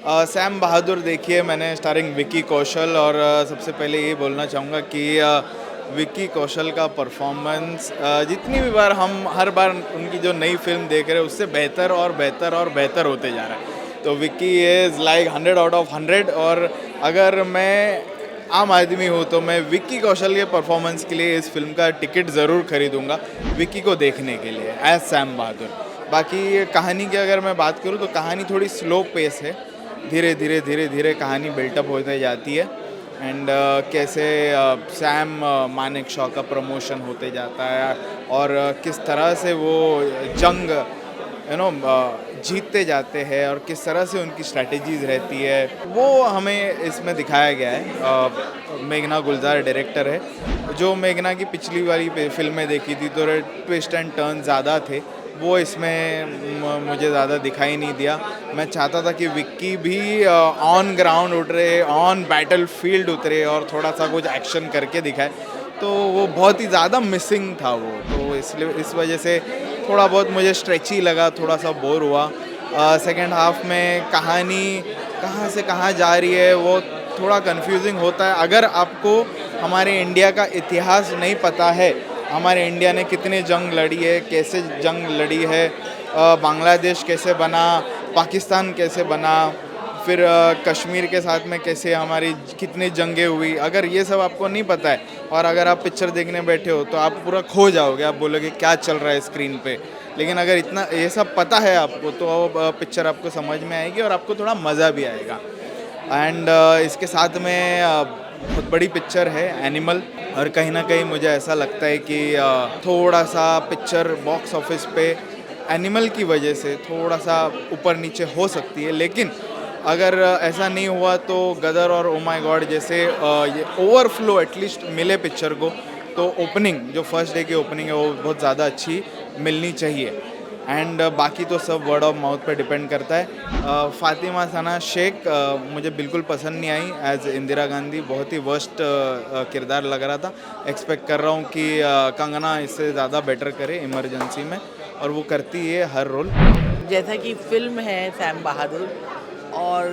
Sam बहादुर देखिए मैंने, starring Vicky Kaushal, और सबसे पहले ये बोलना चाहूँगा कि विक्की कौशल का परफॉर्मेंस जितनी भी बार हम हर बार उनकी जो नई फिल्म देख रहे हैं उससे बेहतर और बेहतर और बेहतर होते जा रहा है। तो Vicky is like 100 out of 100। और अगर मैं आम आदमी हूँ तो मैं विक्की कौशल के परफॉर्मेंस के लिए इस फिल्म का टिकट ज़रूर खरीदूंगा, विक्की को देखने के लिए एज सैम बहादुर। बाकी कहानी की अगर मैं बात करूँ तो कहानी थोड़ी स्लो पेस है, धीरे धीरे धीरे धीरे कहानी बिल्टअप होते जाती है। एंड कैसे सैम मानेक शॉ का प्रमोशन होते जाता है, और किस तरह से वो जंग जीतते जाते हैं, और किस तरह से उनकी स्ट्रैटेजीज रहती है, वो हमें इसमें दिखाया गया है। मेघना गुलजार डायरेक्टर है। जो मेघना की पिछली वाली फिल्में देखी थी तो ट्विस्ट एंड टर्न ज़्यादा थे, वो इसमें मुझे ज़्यादा दिखाई नहीं दिया। मैं चाहता था कि विक्की भी ऑन ग्राउंड उतरे, ऑन बैटल फील्ड उतरे और थोड़ा सा कुछ एक्शन करके दिखाए, तो वो बहुत ही ज़्यादा मिसिंग था वो। तो इसलिए इस वजह से थोड़ा बहुत मुझे स्ट्रेची लगा, थोड़ा सा बोर हुआ। सेकेंड हाफ में कहानी कहाँ से कहाँ जा रही है वो थोड़ा कंफ्यूजिंग होता है। अगर आपको हमारे इंडिया का इतिहास नहीं पता है, हमारे इंडिया ने कितने जंग लड़ी है, कैसे जंग लड़ी है, बांग्लादेश कैसे बना, पाकिस्तान कैसे बना, फिर कश्मीर के साथ में कैसे हमारी कितनी जंगें हुई, अगर ये सब आपको नहीं पता है और अगर आप पिक्चर देखने बैठे हो तो आप पूरा खो जाओगे, आप बोलोगे क्या चल रहा है स्क्रीन पे। लेकिन अगर इतना ये सब पता है आपको तो पिक्चर आपको समझ में आएगी और आपको थोड़ा मज़ा भी आएगा। एंड इसके साथ में बहुत बड़ी पिक्चर है एनिमल, और कहीं ना कहीं मुझे ऐसा लगता है कि थोड़ा सा पिक्चर बॉक्स ऑफिस पे एनिमल की वजह से थोड़ा सा ऊपर नीचे हो सकती है। लेकिन अगर ऐसा नहीं हुआ तो गदर और ओ माय गॉड जैसे ये ओवरफ्लो एटलीस्ट मिले पिक्चर को, तो ओपनिंग जो फर्स्ट डे की ओपनिंग है वो बहुत ज़्यादा अच्छी मिलनी चाहिए। एंड बाकी तो सब वर्ड ऑफ माउथ पे डिपेंड करता है। फातिमा सना शेख मुझे बिल्कुल पसंद नहीं आई एज इंदिरा गांधी, बहुत ही वर्स्ट किरदार लग रहा था। एक्सपेक्ट कर रहा हूँ कि कंगना इससे ज़्यादा बेटर करे इमरजेंसी में, और वो करती है हर रोल। जैसा कि फिल्म है सैम बहादुर, और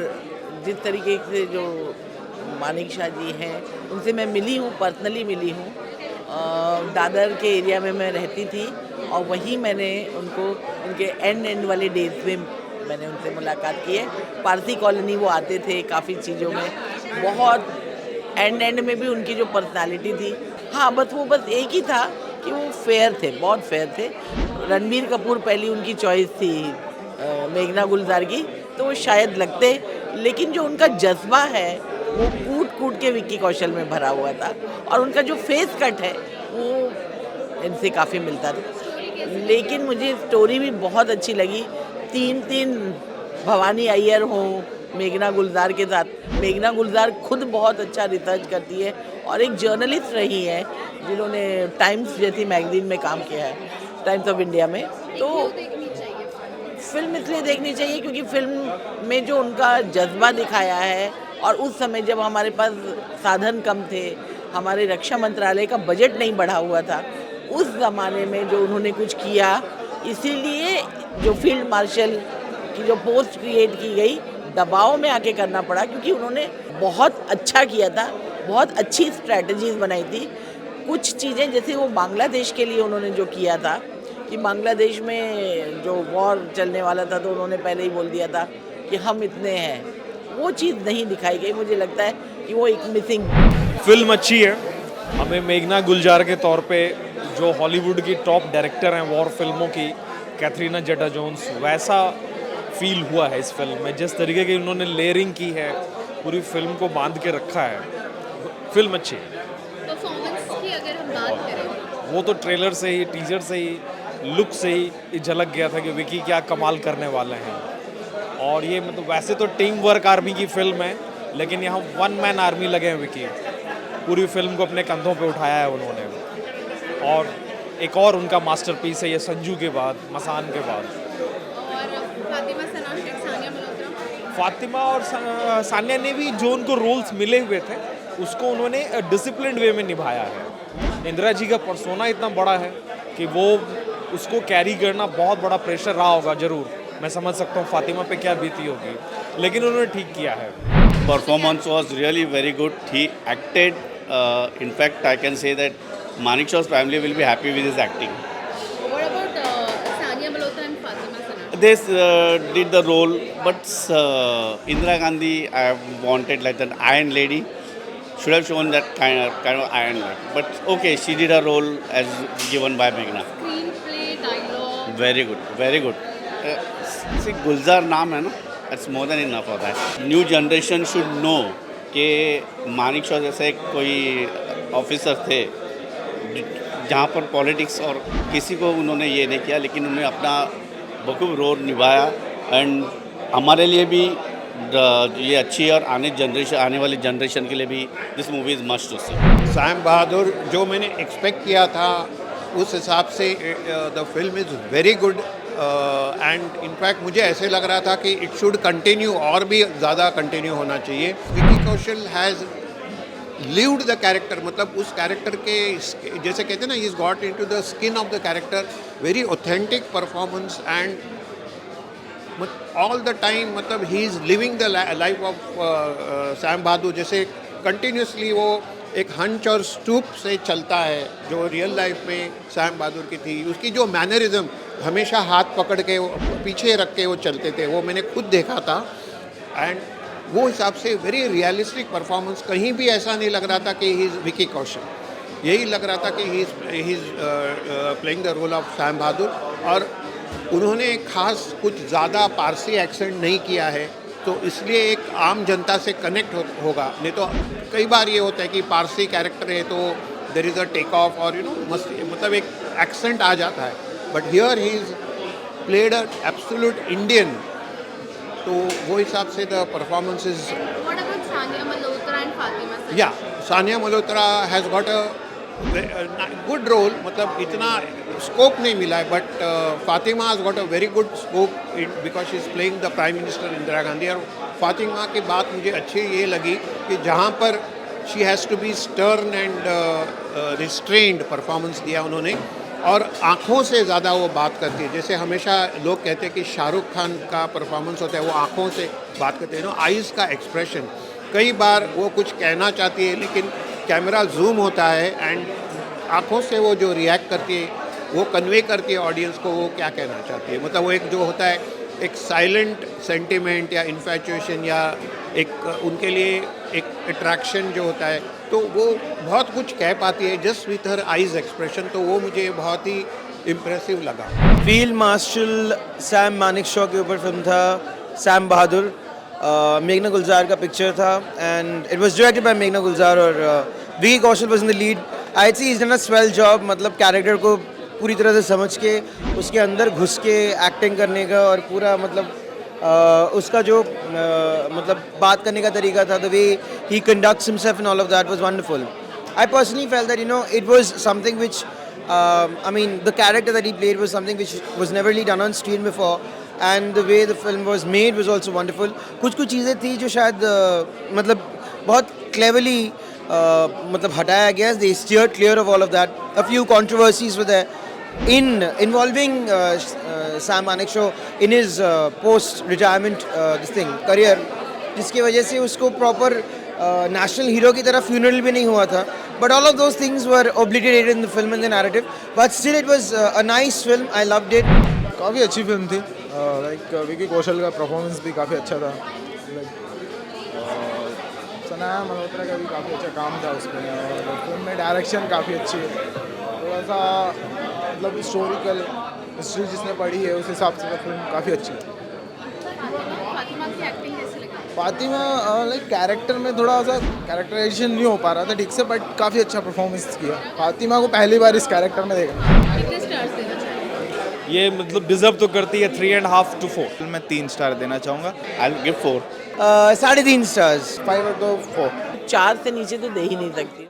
जिस तरीके से जो मानिक शाह जी हैं उनसे मैं मिली हूँ, पर्सनली मिली हूँ। दादर के एरिया में मैं रहती थी और वहीं मैंने उनको उनके एंड वाले डेज में मैंने उनसे मुलाकात की है। पारसी कॉलोनी वो आते थे काफ़ी चीज़ों में, बहुत एंड में भी उनकी जो पर्सनालिटी थी। हाँ, बस एक ही था कि वो फेयर थे, बहुत फेयर थे। रणबीर कपूर पहली उनकी चॉइस थी मेघना गुलजार की, तो वो शायद लगते, लेकिन जो उनका जज्बा है वो कूट कूट के विक्की कौशल में भरा हुआ था, और उनका जो फेस कट है वो इनसे काफ़ी मिलता था। लेकिन मुझे स्टोरी भी बहुत अच्छी लगी। तीन भवानी अय्यर हो मेघना गुलजार के साथ। मेघना गुलजार खुद बहुत अच्छा रिसर्च करती है और एक जर्नलिस्ट रही है जिन्होंने टाइम्स जैसी मैगजीन में काम किया है, टाइम्स ऑफ इंडिया में। तो फिल्म इसलिए देखनी चाहिए क्योंकि फिल्म में जो उनका जज्बा दिखाया है, और उस समय जब हमारे पास साधन कम थे, हमारे रक्षा मंत्रालय का बजट नहीं बढ़ा हुआ था, उस ज़माने में जो उन्होंने कुछ किया, इसीलिए जो फील्ड मार्शल की जो पोस्ट क्रिएट की गई, दबाव में आके करना पड़ा, क्योंकि उन्होंने बहुत अच्छा किया था, बहुत अच्छी स्ट्रैटेजीज बनाई थी। कुछ चीज़ें जैसे वो बांग्लादेश के लिए उन्होंने जो किया था कि बांग्लादेश में जो वॉर चलने वाला था तो उन्होंने पहले ही बोल दिया था कि हम इतने हैं, वो चीज़ नहीं दिखाई गई। मुझे लगता है कि वो एक मिसिंग। फिल्म अच्छी है। हमें मेघना गुलजार के तौर पे जो हॉलीवुड की टॉप डायरेक्टर हैं वॉर फिल्मों की, कैथरीना जेटा जोन्स, वैसा फील हुआ है इस फिल्म में। जिस तरीके की उन्होंने लेयरिंग की है, पूरी फिल्म को बांध के रखा है। फिल्म अच्छी है। परफॉर्मेंस की अगर हम बात करें, वो तो ट्रेलर से ही, टीजर से ही, लुक से ही झलक गया था कि विकी क्या कमाल करने वाले हैं। और ये मतलब वैसे तो टीम वर्क आर्मी की फिल्म है, लेकिन यहाँ वन मैन आर्मी लगे हैं विकी। पूरी फिल्म को अपने कंधों पे उठाया है उन्होंने। और एक और उनका मास्टरपीस है ये संजू के बाद, मसान के बाद। और फातिमा सना शेख, सानिया मल्होत्रा, फातिमा और सानिया ने भी जो उनको रोल्स मिले हुए थे उसको उन्होंने डिसिप्लिन्ड वे में निभाया है। इंदिरा जी का पर्सोना इतना बड़ा है कि वो उसको कैरी करना बहुत बड़ा प्रेशर रहा होगा ज़रूर। मैं समझ सकता हूँ फातिमा पे क्या बीती होगी। लेकिन उन्होंने ठीक किया है। Performance was really very good. He acted. In fact, I can say that Manik Shaw's family will be happy with his acting. What about Sania Malhotra and Fatima Sana? They did the role, but Indira Gandhi, I wanted like an Iron Lady. Should have shown that kind of Iron Lady. But okay, she did her role as given by Meghna. Screenplay, dialogue. Very good, very good. See, Gulzar नाम है ना, that's more than enough for that. New generation should know कि मानिक शॉ जैसे कोई officer थे जहाँ पर politics और किसी को उन्होंने ये नहीं किया, लेकिन उन्होंने अपना बखूब रोल निभाया। एंड हमारे लिए भी ये अच्छी है और आने वाली जनरेशन के लिए भी this movie is must to see. Sam Bahadur जो मैंने एक्सपेक्ट किया था उस हिसाब से the film is very good and in fact मुझे ऐसे लग रहा था कि इट शुड कंटिन्यू और भी ज़्यादा कंटिन्यू होना चाहिए। Vicky Kaushal has lived the character, मतलब उस कैरेक्टर के जैसे कहते हैं ना, he is got into the skin of the character. Very authentic performance and all the time, मतलब he is living the life of Sam Bahadur. जैसे कंटिन्यूसली वो एक हंच और स्टूप से चलता है, जो रियल लाइफ में सैम बहादुर की थी। उसकी जो मैनरिज्म, हमेशा हाथ पकड़ के पीछे रख के वो चलते थे, वो मैंने खुद देखा था। एंड वो हिसाब से वेरी रियलिस्टिक परफॉर्मेंस, कहीं भी ऐसा नहीं लग रहा था कि ही इज़ विकी कौशल। यही लग रहा था कि he is playing the role of Sam Bahadur. और उन्होंने खास कुछ ज़्यादा पारसी एक्सेंट नहीं किया है, तो इसलिए एक आम जनता से कनेक्ट होगा। नहीं तो कई बार ये होता है कि पारसी कैरेक्टर है तो there is a take of और मतलब एक एक्सेंट आ जाता है। But here he is played a absolute Indian, तो वो हिसाब से the performance is What about Sania Malhotra and Fatima Sana? या Sania Malhotra has got a good role, मतलब इतना स्कोप नहीं मिला है, but Fatima has got a very good scope because she is playing the prime minister Indira Gandhi. और फातिमा की बात मुझे अच्छी ये लगी कि जहाँ पर she has to be stern and restrained performance दिया उन्होंने, और आँखों से ज़्यादा वो बात करती है। जैसे हमेशा लोग कहते हैं कि शाहरुख खान का परफॉर्मेंस होता है, वो आँखों से बात करते हैं, नो आइज़ का एक्सप्रेशन। कई बार वो कुछ कहना चाहती है लेकिन कैमरा जूम होता है एंड आँखों से वो जो रिएक्ट करती है वो कन्वे करती है ऑडियंस को वो क्या कहना चाहती है। मतलब वो एक जो होता है एक साइलेंट सेंटिमेंट या इन्फैचुएशन या एक उनके लिए एक अट्रैक्शन जो होता है, तो वो बहुत कुछ कह पाती है just with her eyes expression. तो वो मुझे बहुत ही इम्प्रेसिव लगा। Field marshal Sam Manik Shaw के ऊपर फिल्म था सैम बहादुर। मेघना गुलजार का पिक्चर था and it was directed by मेघना गुलजार और Vicky Kaushal was in the lead. I see is done a swell job, मतलब कैरेक्टर को पूरी तरह से समझ के उसके अंदर घुस के एक्टिंग करने का और पूरा मतलब उसका जो मतलब बात करने का तरीका था, the way he conducts himself and all of that was wonderful. I personally felt that it was something which I mean the character that he played was something which was never really done on screen before, and the way the film was made was also wonderful. कुछ चीज़ें थी जो शायद मतलब बहुत cleverly मतलब हटाया गया। They steered clear of all of that. A few controversies were there involving Sam Manik Shah in his post-retirement career, जिसकी वजह से उसको proper national hero की तरह funeral भी नहीं हुआ था। But all of those things were obliterated in the film and the narrative. But still, it was a nice film. I loved it. काफ़ी अच्छी फिल्म थी। लाइक विकी कौशल का परफॉर्मेंस भी काफ़ी अच्छा था। लाइक सनाया मल्होत्रा का भी काफ़ी अच्छा काम था उसमें, और फिल्म में डायरेक्शन काफ़ी अच्छी है। थोड़ा सा मतलब हिस्टोरिकल हिस्ट्री जिसने पढ़ी है उस हिसाब से फिल्म काफ़ी अच्छी है। फातिमा की एक्टिंग कैसी लगी? फातिमा लाइक कैरेक्टर में थोड़ा सा कैरेक्टराइजेशन नहीं हो पा रहा था ठीक से, बट काफ़ी अच्छा परफॉर्मेंस किया। फातिमा को पहली बार इस कैरेक्टर में देखा। कितने स्टार्स देना चाहिए? ये मतलब डिजर्व तो करती है 3.5 to 4। मैं 3 स्टार देना चाहूँगा। I will give 4। 3.5 stars। 5 और 2 4। 4 से नीचे तो दे ही नहीं सकती।